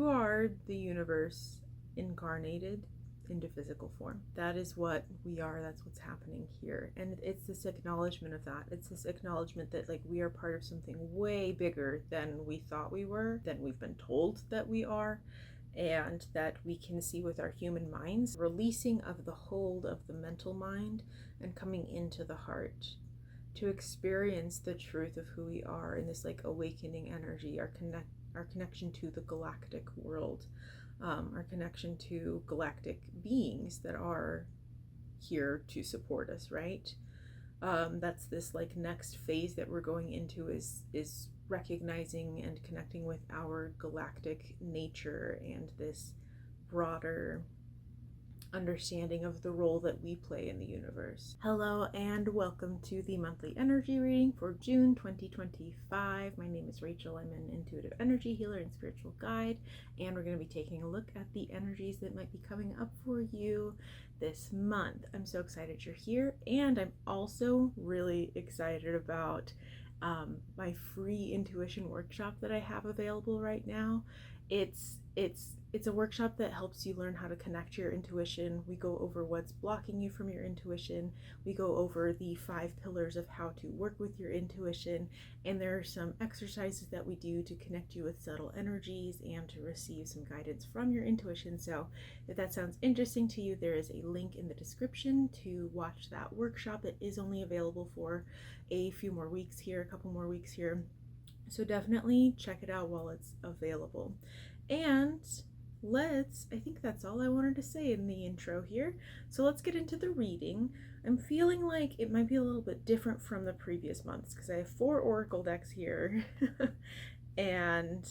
You are the universe incarnated into physical form. That is what we are. That's what's happening here. And it's this acknowledgement of that. It's this acknowledgement that like we are part of something way bigger than we thought we were, than we've been told that we are, and that we can see with our human minds, releasing of the hold of the mental mind and coming into the heart to experience the truth of who we are in this like awakening energy, our connection to the galactic world, our connection to galactic beings that are here to support us, right? That's this like next phase that we're going into is recognizing and connecting with our galactic nature and this broader understanding of the role that we play in the universe. Hello and welcome to the monthly energy reading for June 2025. My name is Rachel. I'm an intuitive energy healer and spiritual guide, and we're going to be taking a look at the energies that might be coming up for you this month. I'm so excited you're here, and I'm also really excited about my free intuition workshop that I have available right now. It's a workshop that helps you learn how to connect to your intuition. We go over what's blocking you from your intuition. We go over the 5 pillars of how to work with your intuition, and there are some exercises that we do to connect you with subtle energies and to receive some guidance from your intuition. So if that sounds interesting to you, there is a link in the description to watch that workshop. It is only available for a few more weeks here, a couple more weeks here. So definitely check it out while it's available. And I think that's all I wanted to say in the intro here. So let's get into the reading. I'm feeling like it might be a little bit different from the previous months because I have 4 oracle decks here and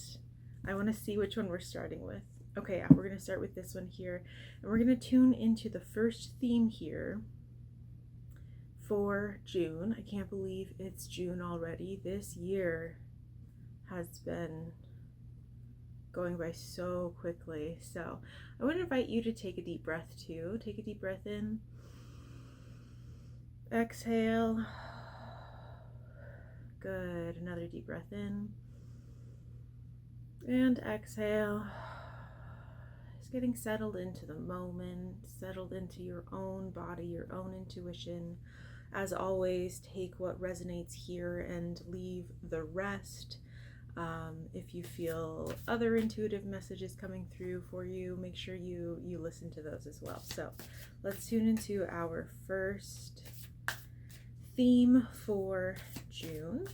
I want to see which one we're starting with. Okay, yeah, we're going to start with this one here, and we're going to tune into the first theme here for June. I can't believe it's June already. This year has been going by so quickly. So I would invite you to take a deep breath too. Take a deep breath in. Exhale. Good. Another deep breath in. And exhale. Just getting settled into the moment, settled into your own body, your own intuition. As always, take what resonates here and leave the rest. If you feel other intuitive messages coming through for you, make sure you listen to those as well. So let's tune into our first theme for June.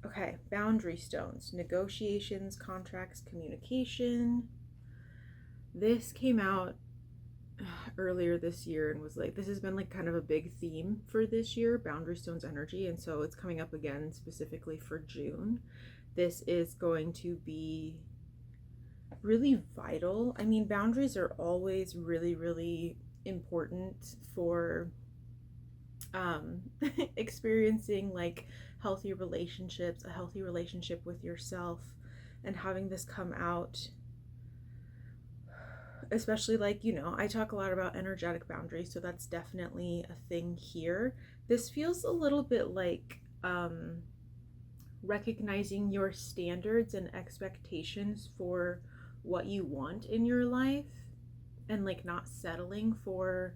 Okay, boundary stones, negotiations, contracts, communication. This came out earlier this year and was like, this has been like kind of a big theme for this year, boundary stones energy, and so it's coming up again specifically for June. This is going to be really vital. I mean, boundaries are always really, really important for experiencing like healthy relationships, a healthy relationship with yourself, and having this come out. Especially like, you know, I talk a lot about energetic boundaries, so that's definitely a thing here. This feels a little bit like recognizing your standards and expectations for what you want in your life, and like not settling for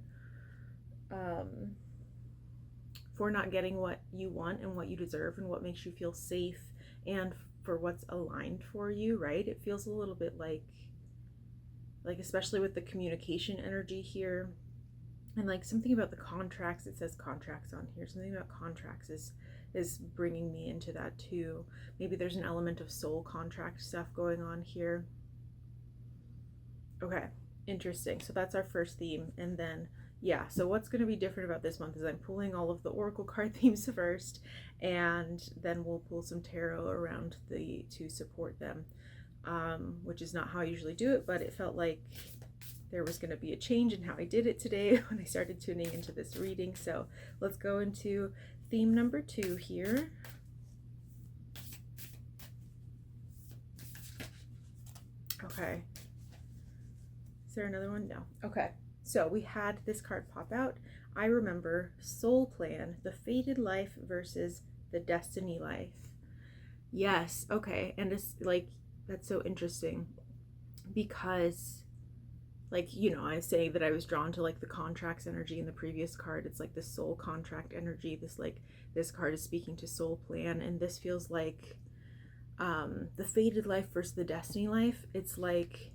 not getting what you want and what you deserve and what makes you feel safe and for what's aligned for you, right? It feels a little bit like especially with the communication energy here, and like something about the contracts. It says contracts on here. Something about contracts is bringing me into that too. Maybe there's an element of soul contract stuff going on here. Okay, interesting. So that's our first theme. And then yeah, so what's going to be different about this month is I'm pulling all of the oracle card themes first, and then we'll pull some tarot around to support them. Which is not how I usually do it, but it felt like there was going to be a change in how I did it today when I started tuning into this reading. So let's go into theme number 2 here. Okay. Is there another one? No. Okay. So we had this card pop out. I remember soul plan, the fated life versus the destiny life. Yes, okay. And it's like, that's so interesting because, like, I was saying that I was drawn to like the contracts energy in the previous card. It's like the soul contract energy. This card is speaking to soul plan, and this feels like the fated life versus the destiny life. It's like,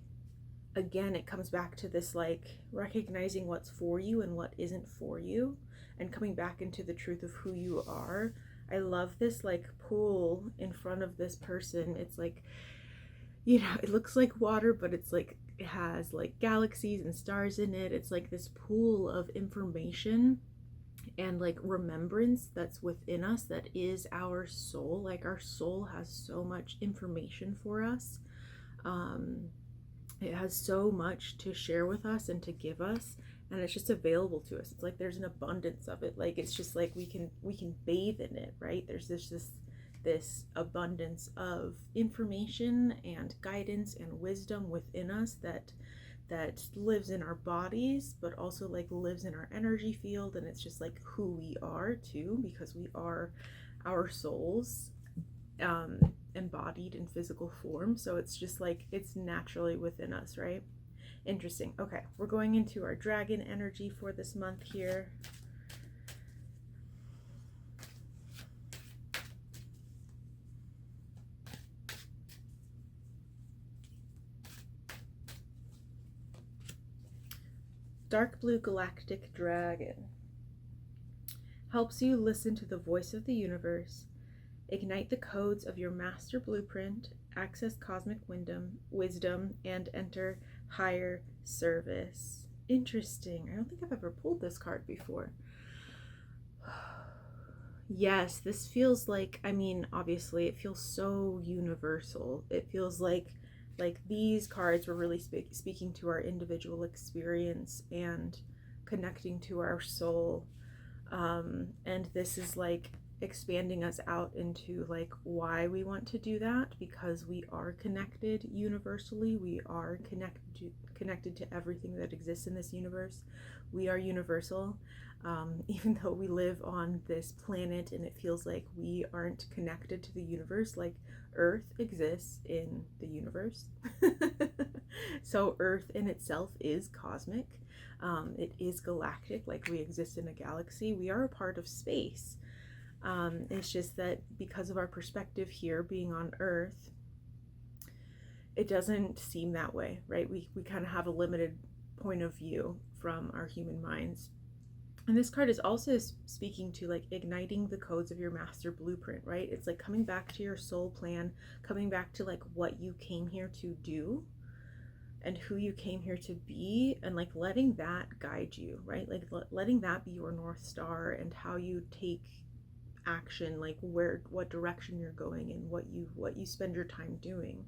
again, it comes back to this like recognizing what's for you and what isn't for you, and coming back into the truth of who you are. I love this like pool in front of this person. It's like, it looks like water, but it's like it has like galaxies and stars in it. It's like this pool of information and like remembrance that's within us, that is our soul. Like our soul has so much information for us. It has so much to share with us and to give us, and it's just available to us. It's like there's an abundance of it. Like it's just like we can bathe in it, right? There's this abundance of information and guidance and wisdom within us that lives in our bodies, but also like lives in our energy field. And it's just like who we are too, because we are our souls embodied in physical form. So it's just like it's naturally within us, right? Interesting. Okay, we're going into our dragon energy for this month here. Dark blue galactic dragon helps you listen to the voice of the universe, ignite the codes of your master blueprint, access cosmic wisdom, and enter higher service. Interesting. I don't think I've ever pulled this card before. Yes, this feels like, I mean, obviously it feels so universal. It feels like these cards were really speaking to our individual experience and connecting to our soul. And this is like expanding us out into like why we want to do that, because we are connected universally. We are connected to everything that exists in this universe. We are universal. Even though we live on this planet and it feels like we aren't connected to the universe, like Earth exists in the universe. So Earth in itself is cosmic. It is galactic, like we exist in a galaxy. We are a part of space. It's just that because of our perspective here being on Earth, it doesn't seem that way, right? We kind of have a limited point of view from our human minds. And this card is also speaking to like igniting the codes of your master blueprint, right? It's like coming back to your soul plan, coming back to like what you came here to do and who you came here to be, and like letting that guide you, right? Like letting that be your North Star and how you take action, like what direction you're going and what you spend your time doing.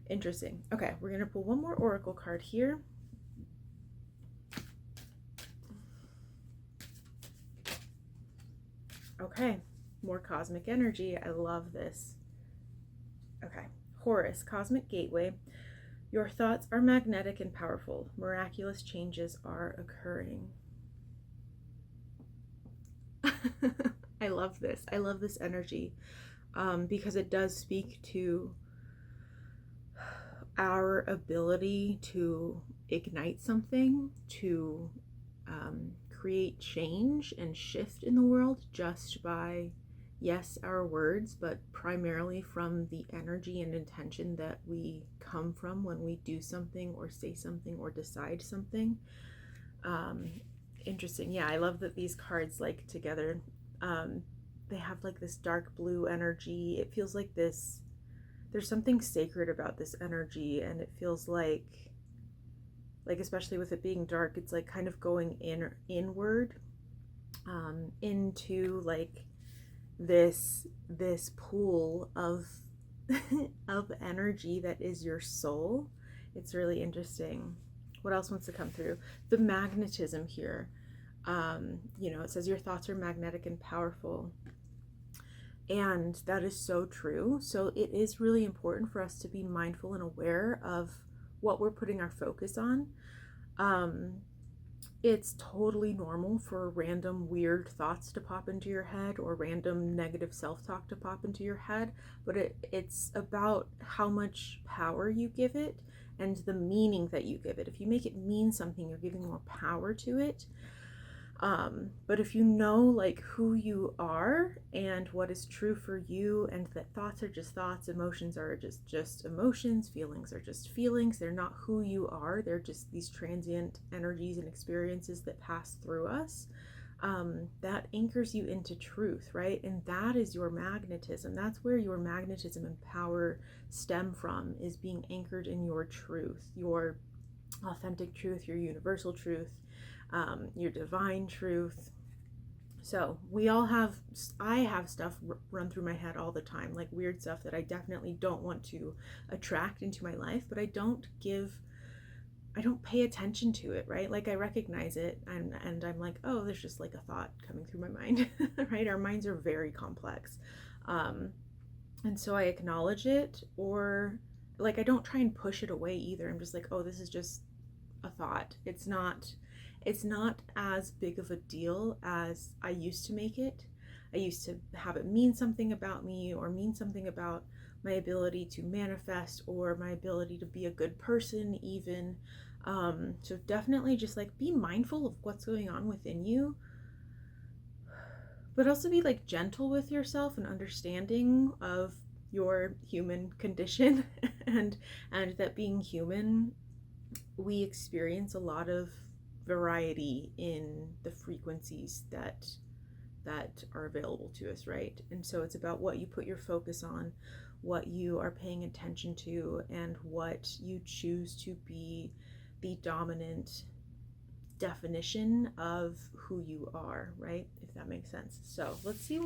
Interesting. Okay, we're gonna pull one more oracle card here. Okay, more cosmic energy. I love this. Okay, Horus, cosmic gateway. Your thoughts are magnetic and powerful. Miraculous changes are occurring. I love this. I love this energy because it does speak to our ability to ignite something, to create change and shift in the world just by, yes, our words, but primarily from the energy and intention that we come from when we do something or say something or decide something. Interesting. Yeah, I love that these cards like together, they have like this dark blue energy. It feels like there's something sacred about this energy, and it feels like especially with it being dark, it's like kind of going inward into like this pool of of energy that is your soul. It's really interesting. What else wants to come through? The magnetism here. It says your thoughts are magnetic and powerful. And that is so true. So it is really important for us to be mindful and aware of what we're putting our focus on. It's totally normal for random weird thoughts to pop into your head or random negative self-talk to pop into your head, but it's about how much power you give it and the meaning that you give it. If you make it mean something, you're giving more power to it. But if you know like who you are and what is true for you, and that thoughts are just thoughts, emotions are just emotions, feelings are just feelings, they're not who you are, they're just these transient energies and experiences that pass through us. That anchors you into truth, right? And that is your magnetism. That's where your magnetism and power stem from, is being anchored in your truth, your authentic truth, your universal truth, your divine truth. So I have stuff run through my head all the time, like weird stuff that I definitely don't want to attract into my life, but I don't pay attention to it, right? Like I recognize it, and I'm like, oh, there's just like a thought coming through my mind, right? Our minds are very complex. And so I acknowledge it, or like I don't try and push it away either. I'm just like, oh, this is just a thought. It's not as big of a deal as I used to make it. I used to have it mean something about me, or mean something about my ability to manifest, or my ability to be a good person even. So definitely just like be mindful of what's going on within you, but also be like gentle with yourself and understanding of your human condition and that being human, we experience a lot of variety in the frequencies that are available to us, right? And so it's about what you put your focus on, what you are paying attention to, and what you choose to be the dominant definition of who you are, right? If that makes sense. So let's see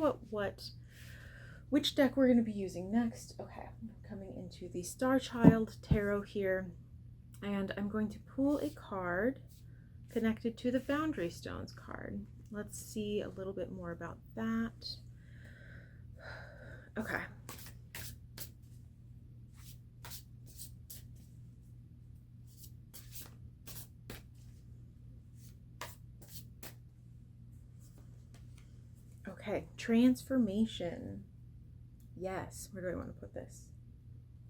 which deck we're going to be using next. Okay, I'm coming into the Star Child Tarot here, and I'm going to pull a card connected to the Boundary Stones card. Let's see a little bit more about that. Okay. Okay, transformation. Yes, where do I want to put this?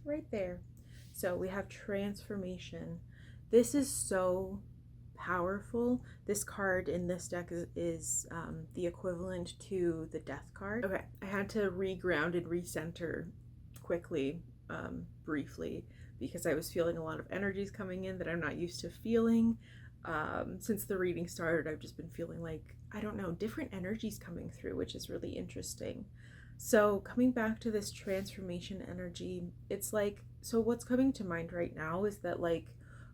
Right there. So we have transformation. This is so powerful. This card in this deck is the equivalent to the Death card. Okay, I had to reground and recenter quickly, briefly, because I was feeling a lot of energies coming in that I'm not used to feeling. Since the reading started, I've just been feeling like, I don't know, different energies coming through, which is really interesting. So coming back to this transformation energy, it's like, so what's coming to mind right now is that like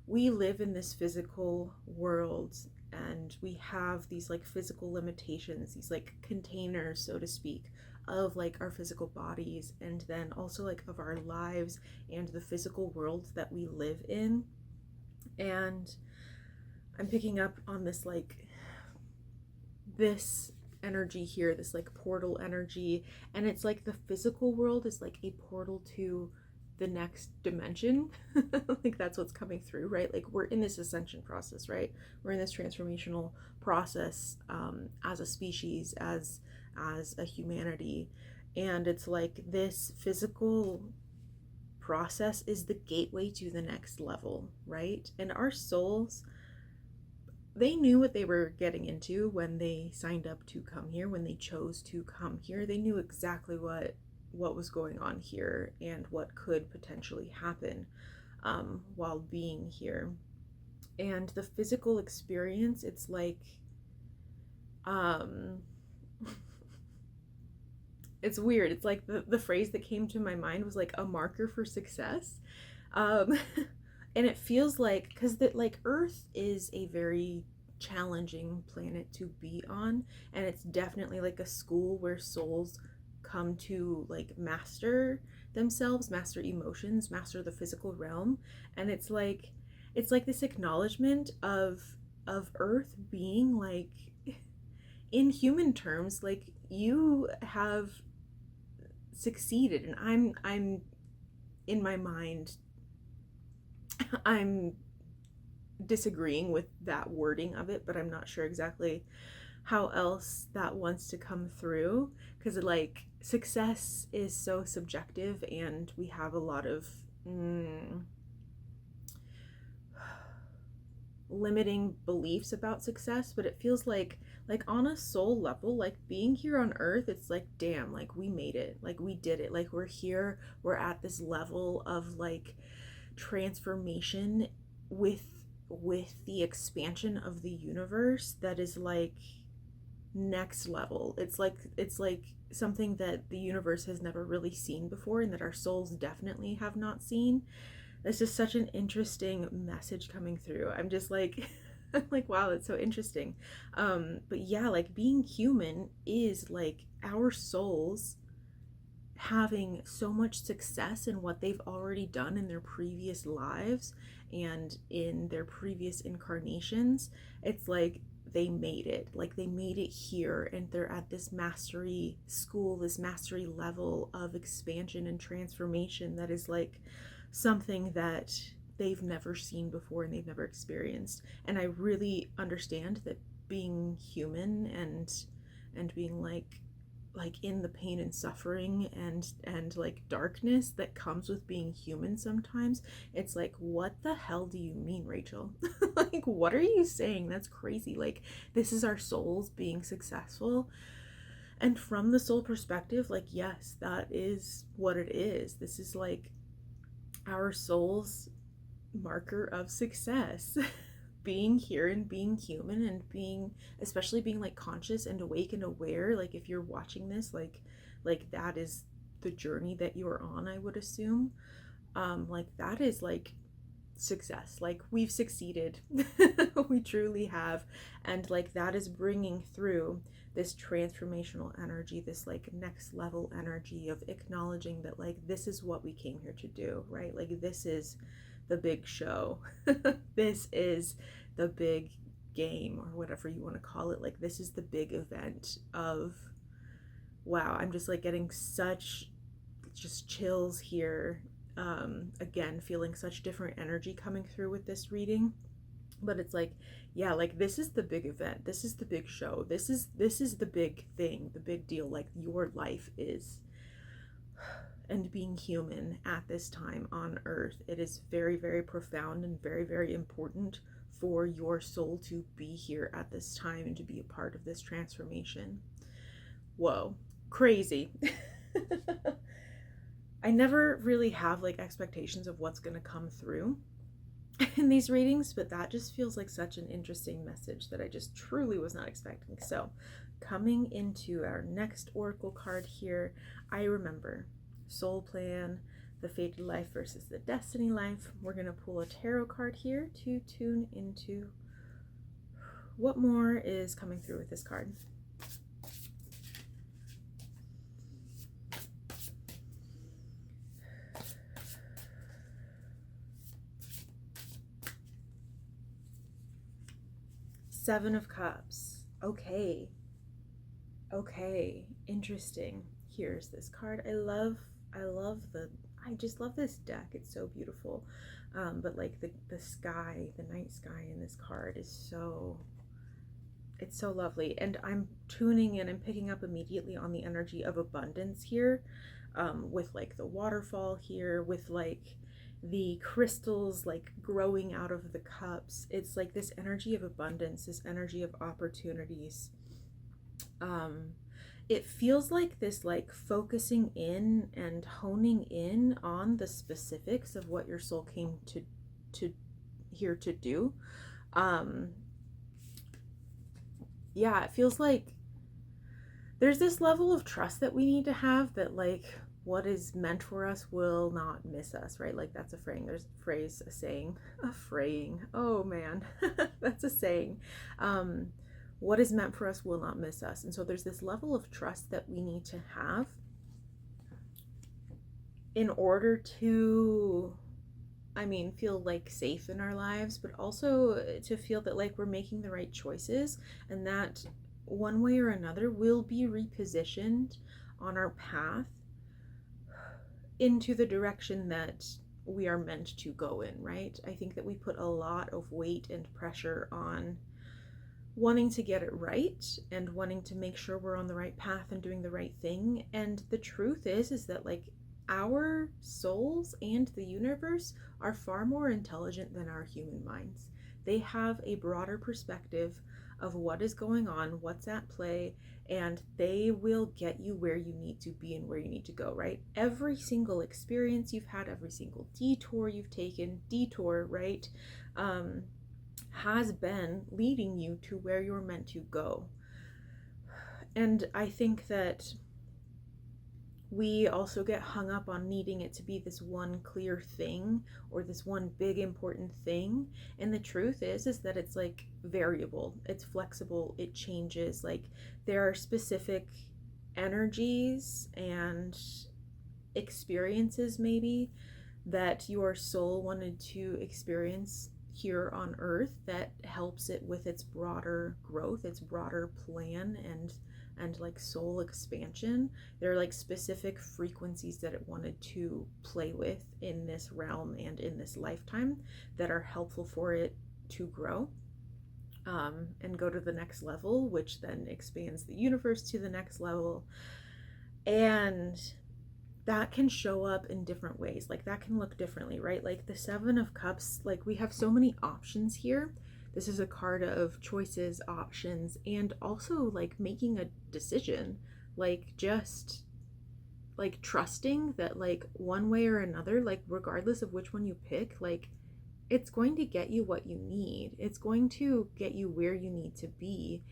we live in this physical world, and we have these like physical limitations, these like containers, so to speak, of like our physical bodies, and then also like of our lives and the physical world that we live in. And I'm picking up on this like this energy here, this like portal energy, and it's like the physical world is like a portal to the next dimension. Like that's what's coming through, right? Like we're in this ascension process, right? We're in this transformational process, as a species, as a humanity, and it's like this physical process is the gateway to the next level, right? And our souls, they knew what they were getting into when they signed up to come here, when they chose to come here. They knew exactly what was going on here and what could potentially happen while being here. And the physical experience, it's like it's weird. It's like the phrase that came to my mind was like a marker for success. And it feels like, because that like Earth is a very challenging planet to be on, and it's definitely like a school where souls come to like master themselves, master emotions, master the physical realm. And it's like this acknowledgement of Earth being like, in human terms, like you have succeeded, and I'm in my mind, I'm disagreeing with that wording of it, but I'm not sure exactly how else that wants to come through, because like success is so subjective and we have a lot of limiting beliefs about success. But it feels like on a soul level, like being here on earth, it's like, damn, like we made it, like we did it, like we're here, we're at this level of like transformation with the expansion of the universe that is like next level. It's like something that the universe has never really seen before, and that our souls definitely have not seen. This is such an interesting message coming through. I'm just like I'm like, wow, that's so interesting. But yeah, like being human is like our souls having so much success in what they've already done in their previous lives and in their previous incarnations. It's like they made it, like they made it here, and they're at this mastery school, this mastery level of expansion and transformation that is like something that they've never seen before and they've never experienced. And I really understand that being human and being like in the pain and suffering and like darkness that comes with being human sometimes, it's like, what the hell do you mean, Rachel? Like, what are you saying? That's crazy. Like, this is our souls being successful. And from the soul perspective, like, yes, that is what it is. This is like our soul's marker of success. Being here and being human and being, especially being like conscious and awake and aware. Like if you're watching this, like that is the journey that you're on, I would assume. Like that is like success. Like we've succeeded. We truly have. And like that is bringing through this transformational energy, this like next level energy of acknowledging that like this is what we came here to do, right? Like this is the big show. This is the big game, or whatever you want to call it. Like this is the big event of, wow, I'm just like getting such just chills here. Again, feeling such different energy coming through with this reading. But it's like, yeah, like this is the big event, this is the big show, this is the big thing, the big deal. Like your life is, and being human at this time on earth, it is very, very profound and very, very important for your soul to be here at this time and to be a part of this transformation. Whoa, crazy. I never really have like expectations of what's going to come through in these readings, but that just feels like such an interesting message that I just truly was not expecting. So coming into our next oracle card here, I remember soul plan, the fated life versus the destiny life. We're going to pull a tarot card here to tune into what more is coming through with this card. Seven of Cups. Okay, interesting. Here's this card. I just love this deck. It's so beautiful. But like the sky, the night sky in this card is so, it's so lovely. And I'm tuning in and picking up immediately on the energy of abundance here, with like the waterfall here, with like the crystals like growing out of the cups. It's like this energy of abundance, this energy of opportunities. It feels like this like focusing in and honing in on the specifics of what your soul came to here to do. Yeah, it feels like there's this level of trust that we need to have, that like what is meant for us will not miss us, right? Like that's a fraying, there's a phrase, a saying, a fraying, oh man, that's a saying. What is meant for us will not miss us. And so there's this level of trust that we need to have in order to, I mean, feel like safe in our lives, but also to feel that like we're making the right choices, and that one way or another will be repositioned on our path into the direction that we are meant to go in, right? I think that we put a lot of weight and pressure on wanting to get it right and wanting to make sure we're on the right path and doing the right thing. And the truth is that like our souls and the universe are far more intelligent than our human minds. They have a broader perspective of what is going on, what's at play, and they will get you where you need to be and where you need to go, right? Every single experience you've had, every single detour you've taken, right? Has been leading you to where you're meant to go. And I think that we also get hung up on needing it to be this one clear thing or this one big important thing. And the truth is that it's like variable, it's flexible, it changes. Like there are specific energies and experiences maybe that your soul wanted to experience here on earth that helps it with its broader growth, its broader plan and like soul expansion. There are like specific frequencies that it wanted to play with in this realm and in this lifetime that are helpful for it to grow and go to the next level, which then expands the universe to the next level. And that can show up in different ways. Like that can look differently, right? Like the Seven of Cups, like we have so many options here. This is a card of choices, options, and also like making a decision, like just like trusting that like one way or another, like regardless of which one you pick, like it's going to get you what you need. It's going to get you where you need to be.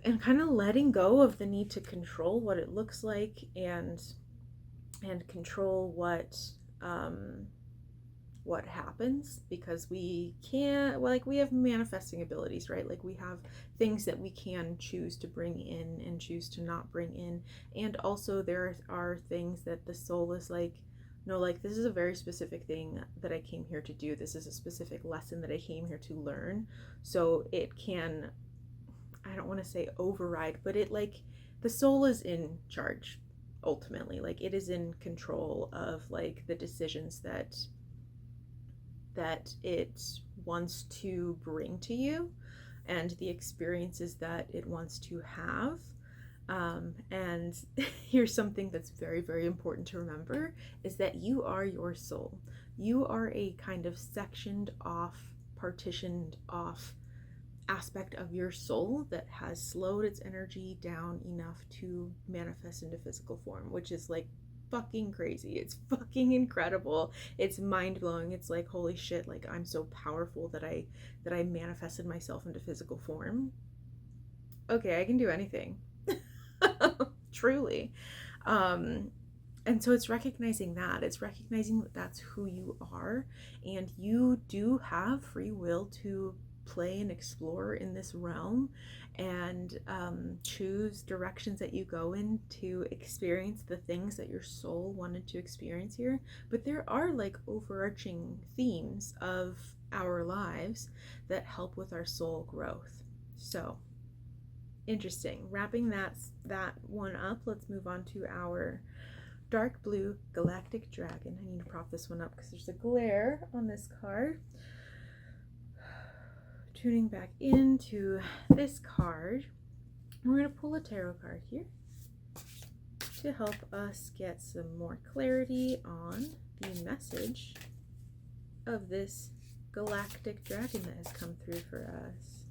And kind of letting go of the need to control what it looks like and control what happens, because we can't, like we have manifesting abilities, right? Like we have things that we can choose to bring in and choose to not bring in. And also there are things that the soul is like, no, like this is a very specific thing that I came here to do. This is a specific lesson that I came here to learn. So it can, I don't want to say override, but it like the soul is in charge ultimately. Like it is in control of like the decisions that it wants to bring to you and the experiences that it wants to have. And here's something that's very, very important to remember is that you are your soul. You are a kind of sectioned off, partitioned off aspect of your soul that has slowed its energy down enough to manifest into physical form, which is like fucking crazy. It's fucking incredible. It's mind-blowing. It's like, holy shit, like I'm so powerful that I manifested myself into physical form. Okay, I can do anything. Truly. And so it's recognizing that. It's recognizing that that's who you are, and you do have free will to play and explore in this realm and choose directions that you go in to experience the things that your soul wanted to experience here. But there are like overarching themes of our lives that help with our soul growth. So interesting. Wrapping that one up, let's move on to our dark blue galactic dragon. I need to prop this one up because there's a glare on this card. Tuning back into this card, we're going to pull a tarot card here to help us get some more clarity on the message of this galactic dragon that has come through for us.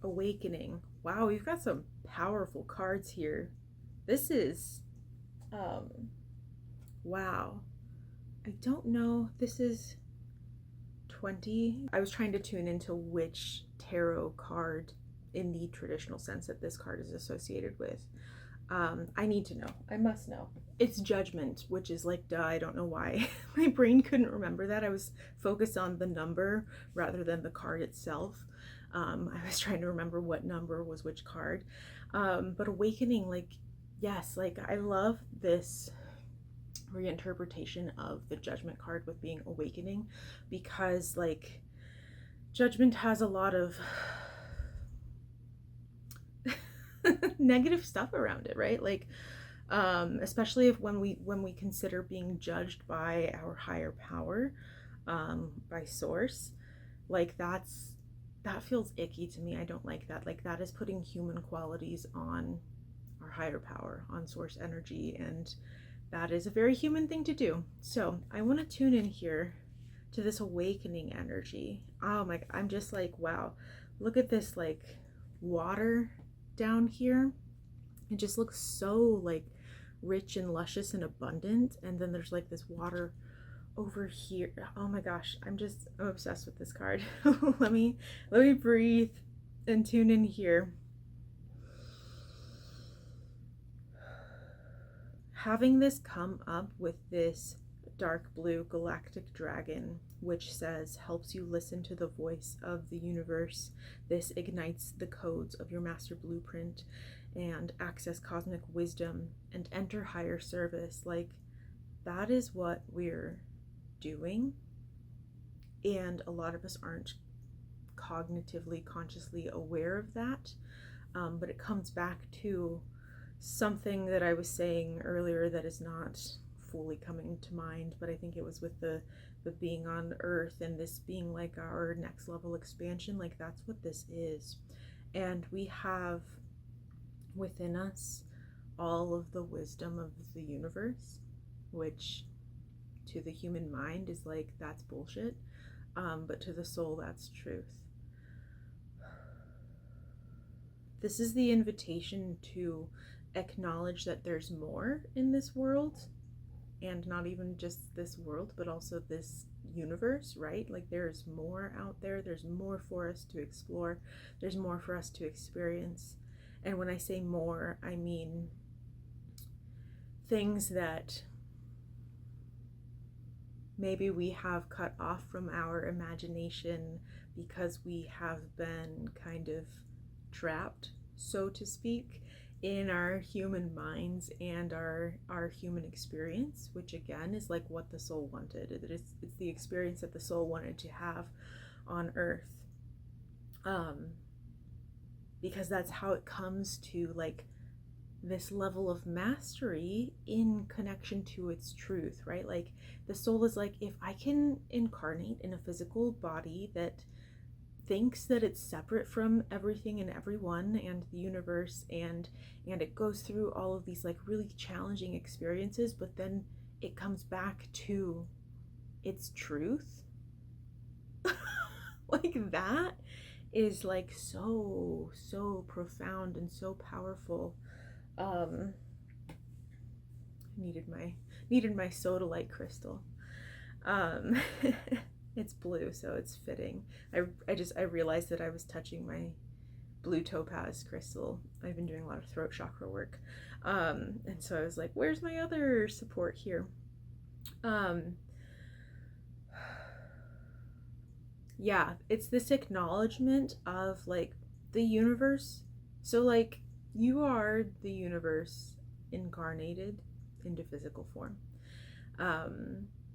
Awakening. Wow, we've got some powerful cards here. This is wow. I don't know. This is 20. I was trying to tune into which tarot card in the traditional sense that this card is associated with. I need to know. I must know. It's Judgment, which is like, duh, I don't know why. My brain couldn't remember that. I was focused on the number rather than the card itself. I was trying to remember what number was which card. But Awakening, like, yes, like I love this reinterpretation of the Judgment card with being Awakening, because like Judgment has a lot of negative stuff around it, right? Like especially if when we consider being judged by our higher power, by source, like that feels icky to me. I don't like that. Like that is putting human qualities on our higher power, on source energy, and that is a very human thing to do. So I want to tune in here to this awakening energy. Oh my, I'm just like, wow, look at this like water down here. It just looks so like rich and luscious and abundant. And then there's like this water over here. Oh my gosh, I'm obsessed with this card. let me breathe and tune in here. Having this come up with this dark blue galactic dragon, which says helps you listen to the voice of the universe. This ignites the codes of your master blueprint and access cosmic wisdom and enter higher service. Like that is what we're doing, and a lot of us aren't cognitively consciously aware of that, but it comes back to something that I was saying earlier that is not fully coming to mind, but I think it was with the being on earth and this being like our next level expansion. Like that's what this is, and we have within us all of the wisdom of the universe, which to the human mind is like that's bullshit, but to the soul that's truth. This is the invitation to acknowledge that there's more in this world, and not even just this world but also this universe, right? Like there's more out there, there's more for us to explore, there's more for us to experience. And when I say more, I mean things that maybe we have cut off from our imagination because we have been kind of trapped, so to speak, in our human minds and our human experience, which again is like what the soul wanted. It's the experience that the soul wanted to have on earth, because that's how it comes to like this level of mastery in connection to its truth, right? Like the soul is like, if I can incarnate in a physical body that thinks that it's separate from everything and everyone and the universe, and it goes through all of these like really challenging experiences, but then it comes back to its truth. Like that is like so profound and so powerful. Needed my sodalite crystal. It's blue, so it's fitting. I realized that I was touching my blue topaz crystal. I've been doing a lot of throat chakra work, and so I was like, where's my other support here? Yeah, it's this acknowledgement of like the universe. So like you are the universe incarnated into physical form.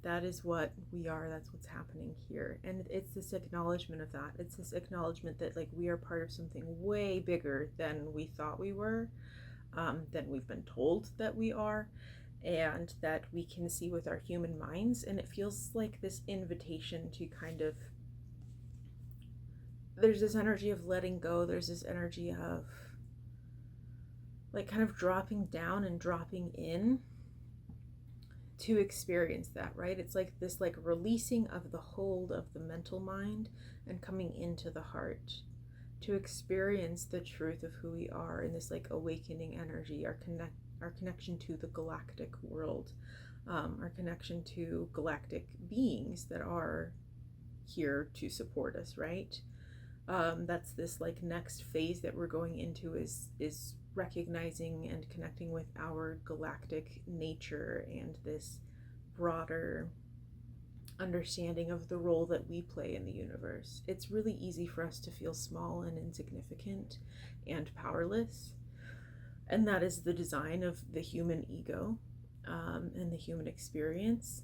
That is what we are, that's what's happening here. And it's this acknowledgement of that. It's this acknowledgement that like we are part of something way bigger than we thought we were, than we've been told that we are, and that we can see with our human minds. And it feels like this invitation to kind of, there's this energy of letting go, there's this energy of like kind of dropping down and dropping in to experience that, right? It's like this like releasing of the hold of the mental mind and coming into the heart to experience the truth of who we are in this like awakening energy, our connection to the galactic world, our connection to galactic beings that are here to support us, right? That's this like next phase that we're going into is recognizing and connecting with our galactic nature and this broader understanding of the role that we play in the universe. It's really easy for us to feel small and insignificant and powerless, and that is the design of the human ego, and the human experience,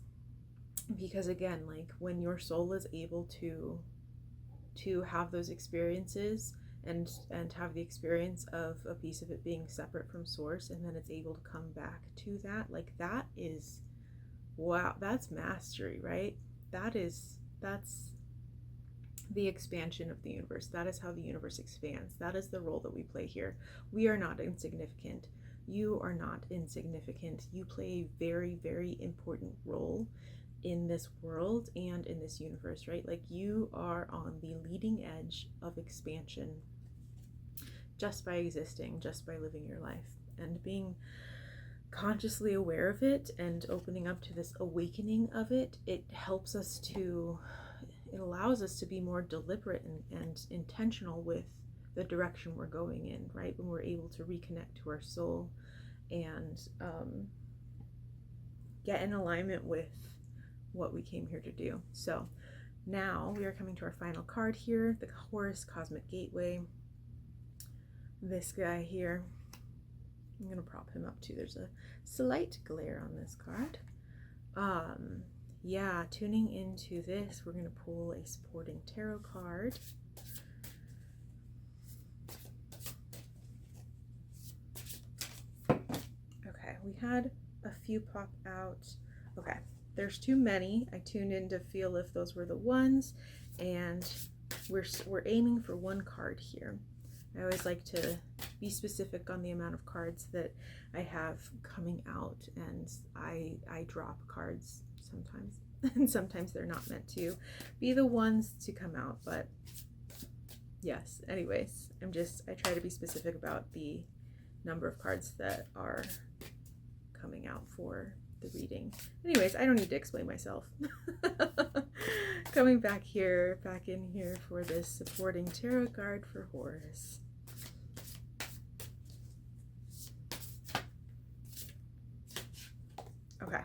because again, like when your soul is able to have those experiences, and have the experience of a piece of it being separate from source, and then it's able to come back to that. Like, that is, wow, that's mastery, right? That's the expansion of the universe. That is how the universe expands. That is the role that we play here. We are not insignificant. You are not insignificant. You play a very, very important role in this world and in this universe, right? Like, you are on the leading edge of expansion just by existing, just by living your life, and being consciously aware of it and opening up to this awakening of it. It helps us to, it allows us to be more deliberate and intentional with the direction we're going in, right? When we're able to reconnect to our soul and get in alignment with what we came here to do. So now we are coming to our final card here, the Horus Cosmic Gateway. This guy here, I'm going to prop him up too. There's a slight glare on this card. Yeah, tuning into this, we're going to pull a supporting tarot card. Okay, we had a few pop out. Okay, there's too many. I tuned in to feel if those were the ones, and we're aiming for one card here. I always like to be specific on the amount of cards that I have coming out, and I drop cards sometimes, and sometimes they're not meant to be the ones to come out, but yes, anyways, I try to be specific about the number of cards that are coming out for the reading. Anyways, I don't need to explain myself. Coming back in here for this supporting tarot card for Horus. Okay.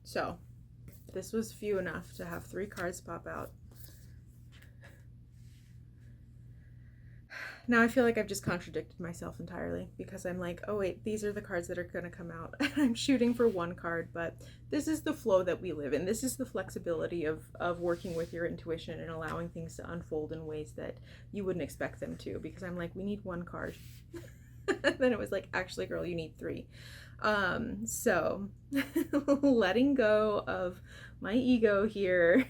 So, this was few enough to have 3 cards pop out. Now I feel like I've just contradicted myself entirely, because I'm like, oh wait, these are the cards that are going to come out. I'm shooting for 1 card, but this is the flow that we live in. This is the flexibility of working with your intuition and allowing things to unfold in ways that you wouldn't expect them to, because I'm like, we need 1 card. Then it was like, actually girl, you need 3. So letting go of my ego here.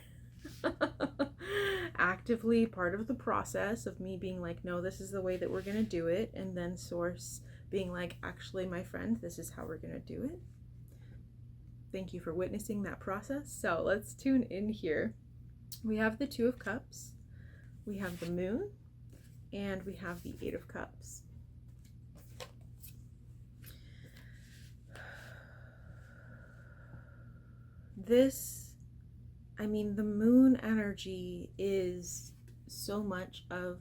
Actively part of the process of me being like, no, this is the way that we're going to do it, and then source being like, actually my friend, this is how we're going to do it. Thank you for witnessing that process. So let's tune in here. We have the 2 of Cups, we have the Moon, and we have the 8 of Cups. I mean, the moon energy is so much of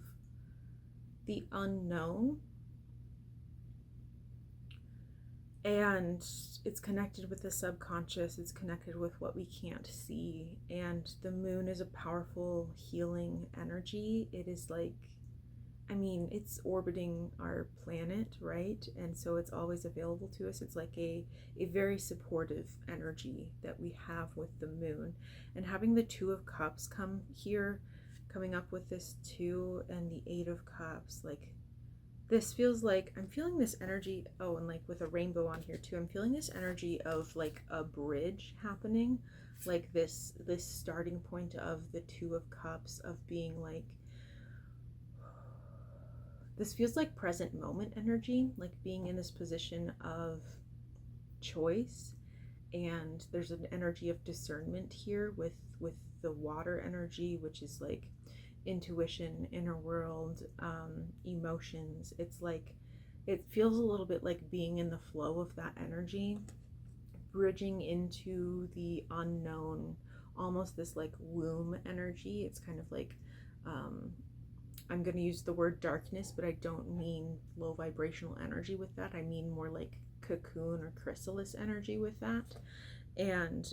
the unknown, and it's connected with the subconscious, it's connected with what we can't see, and the moon is a powerful healing energy. It is like, I mean, it's orbiting our planet, right? And so it's always available to us. It's like a very supportive energy that we have with the moon. And having the 2 of Cups come here, coming up with this 2 and the 8 of Cups, like, this feels like, I'm feeling this energy, oh, and like with a rainbow on here too, I'm feeling this energy of like a bridge happening, like this starting point of the 2 of Cups, of being like, this feels like present moment energy, like being in this position of choice. And there's an energy of discernment here with the water energy, which is like intuition, inner world, emotions. It's like, it feels a little bit like being in the flow of that energy, bridging into the unknown, almost this like womb energy. It's kind of like, I'm going to use the word darkness, but I don't mean low vibrational energy with that. I mean more like cocoon or chrysalis energy with that. And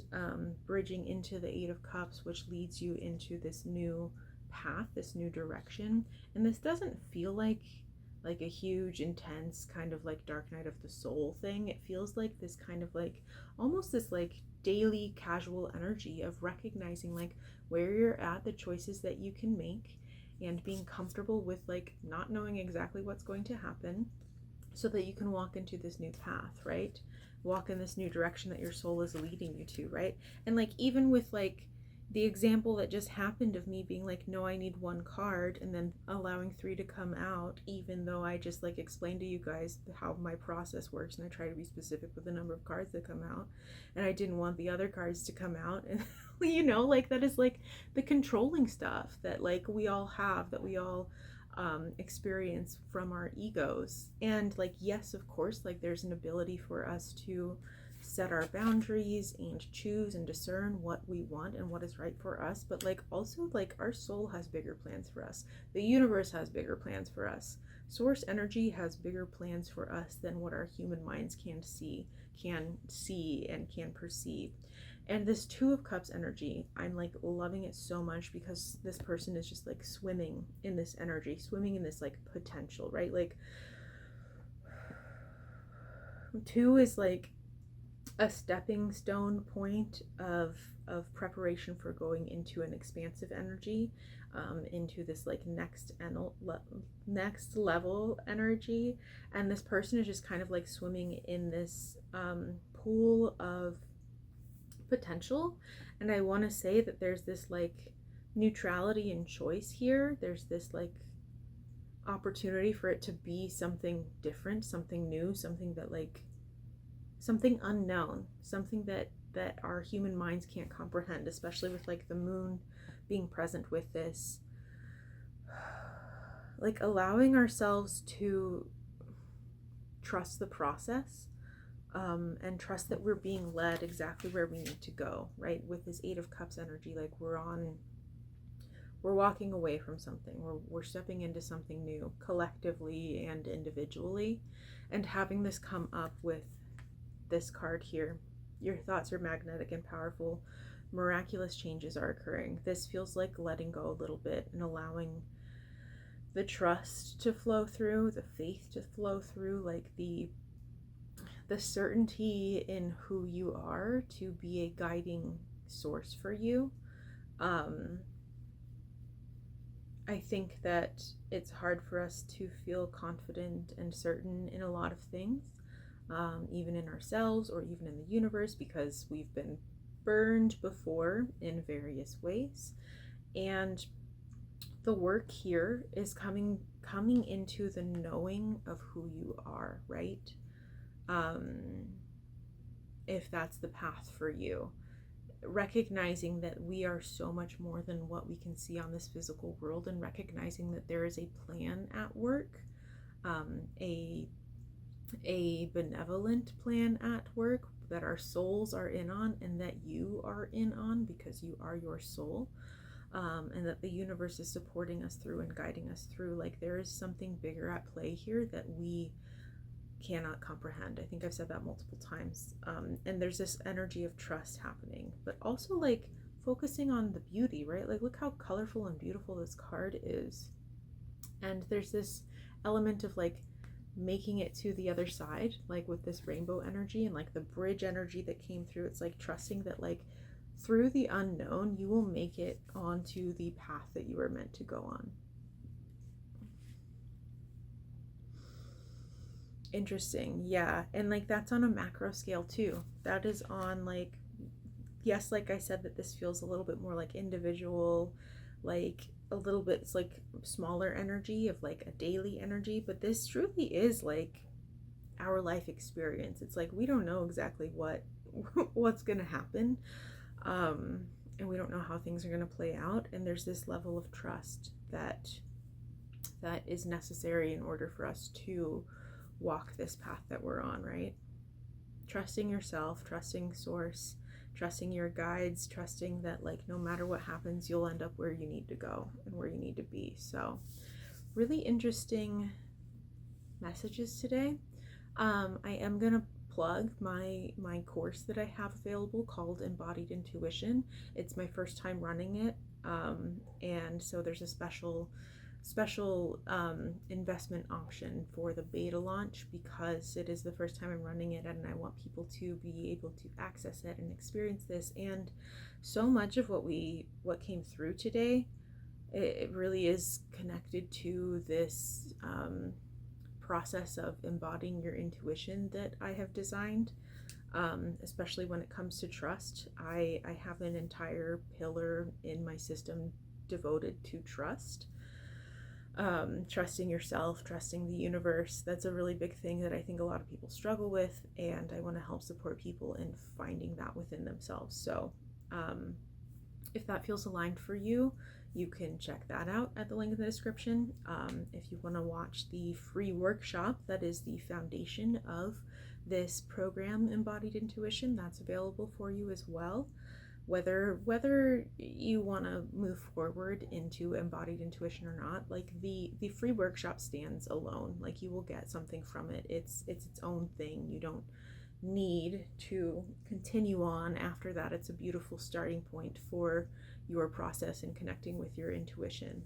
bridging into the 8 of Cups, which leads you into this new path, this new direction. And this doesn't feel like a huge, intense kind of like dark night of the soul thing. It feels like this kind of like, almost this like daily casual energy of recognizing like where you're at, the choices that you can make, and being comfortable with like not knowing exactly what's going to happen, so that you can walk into this new path, right? Walk in this new direction that your soul is leading you to, right? And like even with like the example that just happened of me being like, no, I need one card, and then allowing 3 to come out, even though I just like explained to you guys how my process works, and I try to be specific with the number of cards that come out, and I didn't want the other cards to come out. And you know, like that is like the controlling stuff that like we all have, that we all experience from our egos. And like, yes, of course, like there's an ability for us to set our boundaries and choose and discern what we want and what is right for us, but like also like our soul has bigger plans for us, the universe has bigger plans for us, source energy has bigger plans for us than what our human minds can see and can perceive. And this 2 of Cups energy, I'm like loving it so much, because this person is just like swimming in this energy, swimming in this like potential, right? Like 2 is like a stepping stone point of preparation for going into an expansive energy, into this like next level energy. And this person is just kind of like swimming in this pool of potential. And I want to say that there's this like neutrality and choice here. There's this like opportunity for it to be something different, something new, something that like something unknown, something that our human minds can't comprehend, especially with like the moon being present with this. Like allowing ourselves to trust the process, and trust that we're being led exactly where we need to go, right? With this 8 of Cups energy, like we're walking away from something, we're stepping into something new, collectively and individually. And having this come up with this card here, your thoughts are magnetic and powerful, miraculous changes are occurring. This feels like letting go a little bit and allowing the trust to flow through, the faith to flow through, like the certainty in who you are to be a guiding source for you. I think that it's hard for us to feel confident and certain in a lot of things, even in ourselves or even in the universe, because we've been burned before in various ways. And the work here is coming into the knowing of who you are, right? If that's the path for you, recognizing that we are so much more than what we can see on this physical world, and recognizing that there is a plan at work, a benevolent plan at work that our souls are in on, and that you are in on because you are your soul, and that the universe is supporting us through and guiding us through. Like there is something bigger at play here that we cannot comprehend. I think I've said that multiple times. And there's this energy of trust happening, but also like focusing on the beauty, right? Like look how colorful and beautiful this card is. And there's this element of like making it to the other side, like with this rainbow energy and like the bridge energy that came through. It's like trusting that like through the unknown, you will make it onto the path that you were meant to go on. Interesting. Yeah. And like that's on a macro scale too. That is on like, yes, like I said, that this feels a little bit more like individual, like a little bit, it's like smaller energy of like a daily energy, but this truly is like our life experience. It's like we don't know exactly what's going to happen, and we don't know how things are going to play out, and there's this level of trust that is necessary in order for us to walk this path that we're on, right? Trusting yourself, trusting source, trusting your guides, trusting that like no matter what happens, you'll end up where you need to go and where you need to be. So really interesting messages today. I am gonna plug my course that I have available called Embodied Intuition. It's my first time running it, and so there's a special investment option for the beta launch, because it is the first time I'm running it, and I want people to be able to access it and experience this. And so much of what came through today it really is connected to this process of embodying your intuition that I have designed. Especially when it comes to trust. I have an entire pillar in my system devoted to trust. Trusting yourself, trusting the universe. That's a really big thing that I think a lot of people struggle with, and I want to help support people in finding that within themselves. So if that feels aligned for you, you can check that out at the link in the description. If you want to watch the free workshop that is the foundation of this program, Embodied Intuition, that's available for you as well. Whether you want to move forward into embodied intuition or not, like the free workshop stands alone. Like, you will get something from it. It's its own thing. You don't need to continue on after that. It's a beautiful starting point for your process in connecting with your intuition.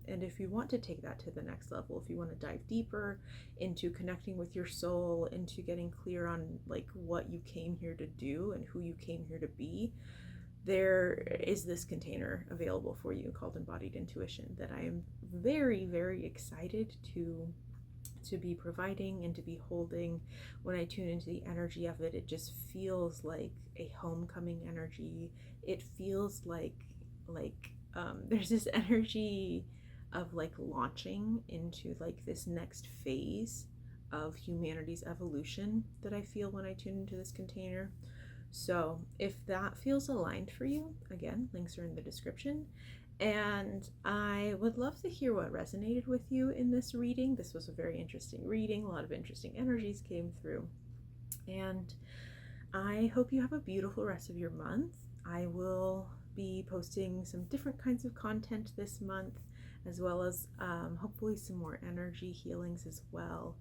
And if you want to take that to the next level, if you want to dive deeper into connecting with your soul, into getting clear on like what you came here to do and who you came here to be, there is this container available for you called Embodied Intuition that I am very, very excited to be providing and to be holding. When I tune into the energy of it, it just feels like a homecoming energy. It feels like there's this energy of like launching into like this next phase of humanity's evolution that I feel when I tune into this container. So if that feels aligned for you, again, links are in the description. And I would love to hear what resonated with you in this reading. This was a very interesting reading. A lot of interesting energies came through. And I hope you have a beautiful rest of your month. I will be posting some different kinds of content this month, as well as hopefully some more energy healings as well.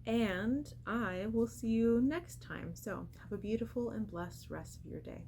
And I will see you next time. So have a beautiful and blessed rest of your day.